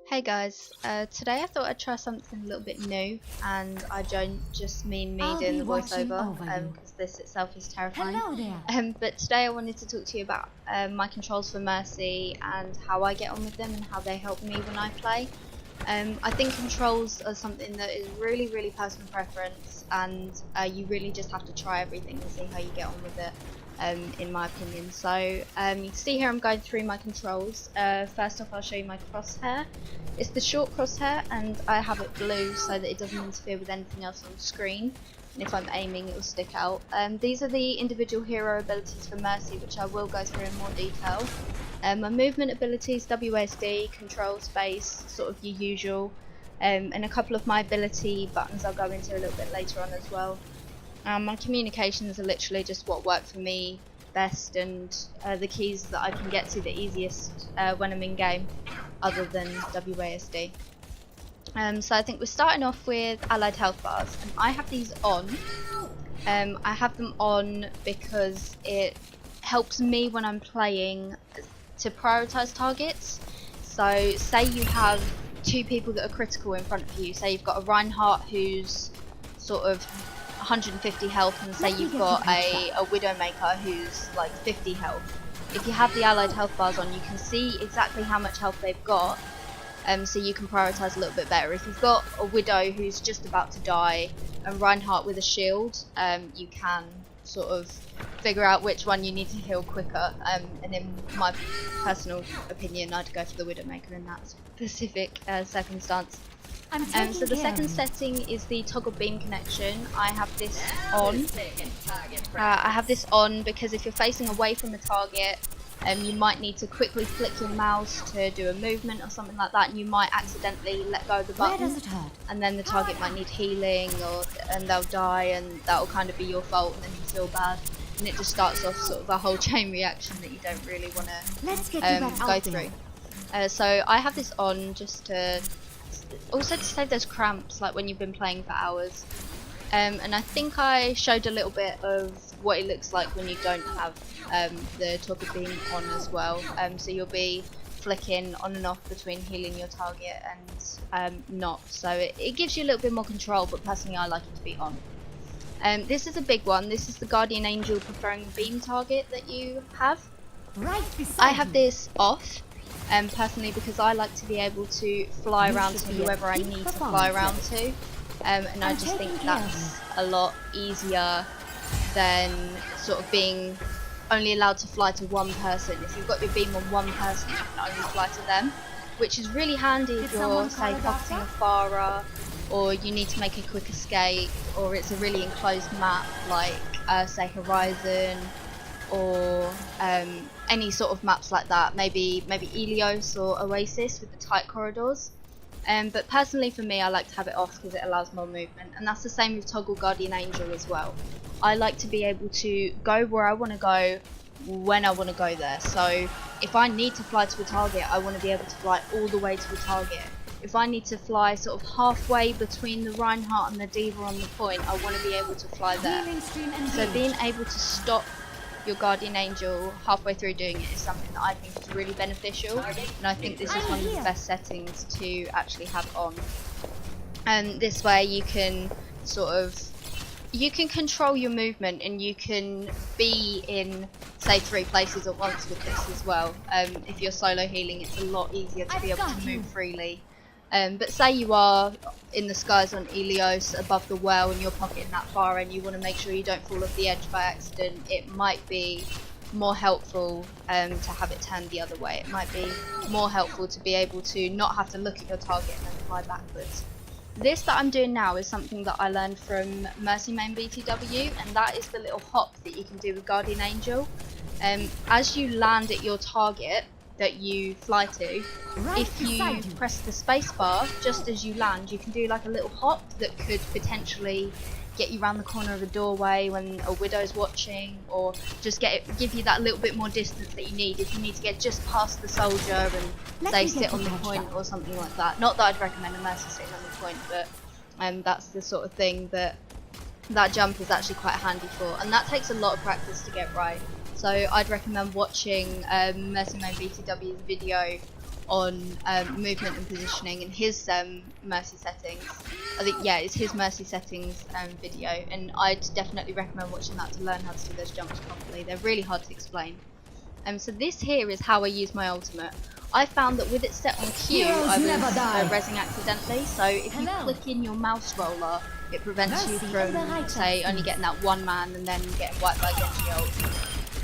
Hey guys, today I thought I'd try something a little bit new, and I don't just mean me I'll doing be the watching voiceover, over you. because this itself is terrifying. Hello there. But today I wanted to talk to you about my controls for Mercy and how I get on with them and how they help me when I play. I think controls are something that is really personal preference, and you really just have to try everything and see how you get on with it. In my opinion. So you can see here I'm going through my controls. First off, I'll show you my crosshair. It's the short crosshair, and I have it blue so that it doesn't interfere with anything else on the screen, and if I'm aiming it will stick out. These are the individual hero abilities for Mercy, which I will go through in more detail. My movement abilities, WASD, control space, sort of your usual, and a couple of my ability buttons I'll go into a little bit later on as well. My communications are literally just what work for me best, and the keys that I can get to the easiest when I'm in game, other than WASD. So I think we're starting off with allied health bars, and I have these on. I have them on because it helps me when I'm playing to prioritize targets. So say you have two people that are critical in front of you. Say you've got a Reinhardt who's sort of 150 health, and say you've got a Widowmaker who's like 50 health. If you have the allied health bars on, you can see exactly how much health they've got, so you can prioritize a little bit better. If you've got a Widow who's just about to die and Reinhardt with a shield, you can sort of figure out which one you need to heal quicker, and in my personal opinion I'd go for the Widowmaker in that specific circumstance. So the second setting is the toggle beam connection. I have this on. I have this on because if you're facing away from the target, you might need to quickly flick your mouse to do a movement or something like that, and you might accidentally let go of the button. Where does it hurt? And then the target might need healing, and they'll die, and that'll kind of be your fault, and then you feel bad. And it just starts off sort of a whole chain reaction that you don't really want to go through. So I have this on just to also to save those cramps, like when you've been playing for hours. And I think I showed a little bit of what it looks like when you don't have the toggle beam on as well. So you'll be flicking on and off between healing your target and not. So it gives you a little bit more control, but personally I like it to be on. This is a big one. This is the Guardian Angel preferring beam target that you have. I have this off. Personally, because I like to be able to fly around to whoever I need to fly around to, and I just think that's a lot easier than sort of being only allowed to fly to one person. If you've got your beam on one person, you can only fly to them, which is really handy if you're, say, pocketing a Farah, or you need to make a quick escape, or it's a really enclosed map like say Horizon, or any sort of maps like that, maybe Elios or Oasis with the tight corridors. But personally for me, I like to have it off because it allows more movement, and that's the same with Toggle Guardian Angel as well. I like to be able to go where I want to go when I want to go there. So if I need to fly to a target, I want to be able to fly all the way to a target. If I need to fly sort of halfway between the Reinhardt and the D.Va on the point, I want to be able to fly there. So being able to stop your Guardian Angel halfway through doing it is something that I think is really beneficial, and I think this is one of the best settings to actually have on. And this way you can control your movement, and you can be in, say, 3 places at once with this as well. If you're solo healing, it's a lot easier to be able to move freely. But say you are in the skies on Elios above the well and you're pocketing that far and you want to make sure you don't fall off the edge by accident, it might be more helpful to have it turned the other way. It might be more helpful to be able to not have to look at your target and then fly backwards. This that I'm doing now is something that I learned from Mercy Main BTW, and that is the little hop that you can do with Guardian Angel. As you land at your target that you fly to, if you press the space bar just as you land, you can do like a little hop that could potentially get you around the corner of a doorway when a Widow's watching, or just give you that little bit more distance that you need if you need to get just past the soldier and say sit on the point or something like that. Not that I'd recommend a Mercy sitting on the point, but that's the sort of thing that jump is actually quite handy for, and that takes a lot of practice to get right. So I'd recommend watching Mercy Main BTW's video on movement and positioning in his mercy settings. I think, yeah, it's his mercy settings video, and I'd definitely recommend watching that to learn how to do those jumps properly. They're really hard to explain. So this here is how I use my ultimate. I found that with it set on Q, I was rezzing accidentally, so if you click in your mouse roller, it prevents you from, say, only getting that one man and then getting wiped by Genji ult,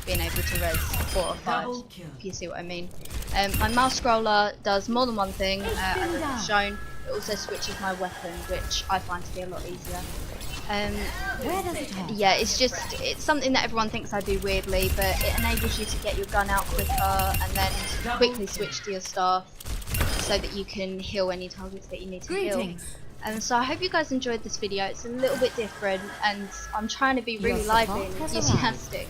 being able to res 4 or 5, if you see what I mean. My mouse scroller does more than one thing, as I've shown. It also switches my weapon, which I find to be a lot easier. Yeah, it's something that everyone thinks I do weirdly, but it enables you to get your gun out quicker and then quickly switch to your staff so that you can heal any targets that you need to heal. So I hope you guys enjoyed this video. It's a little bit different, and I'm trying to be really lively and enthusiastic.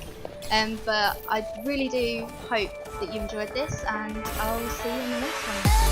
But I really do hope that you enjoyed this, and I'll see you in the next one.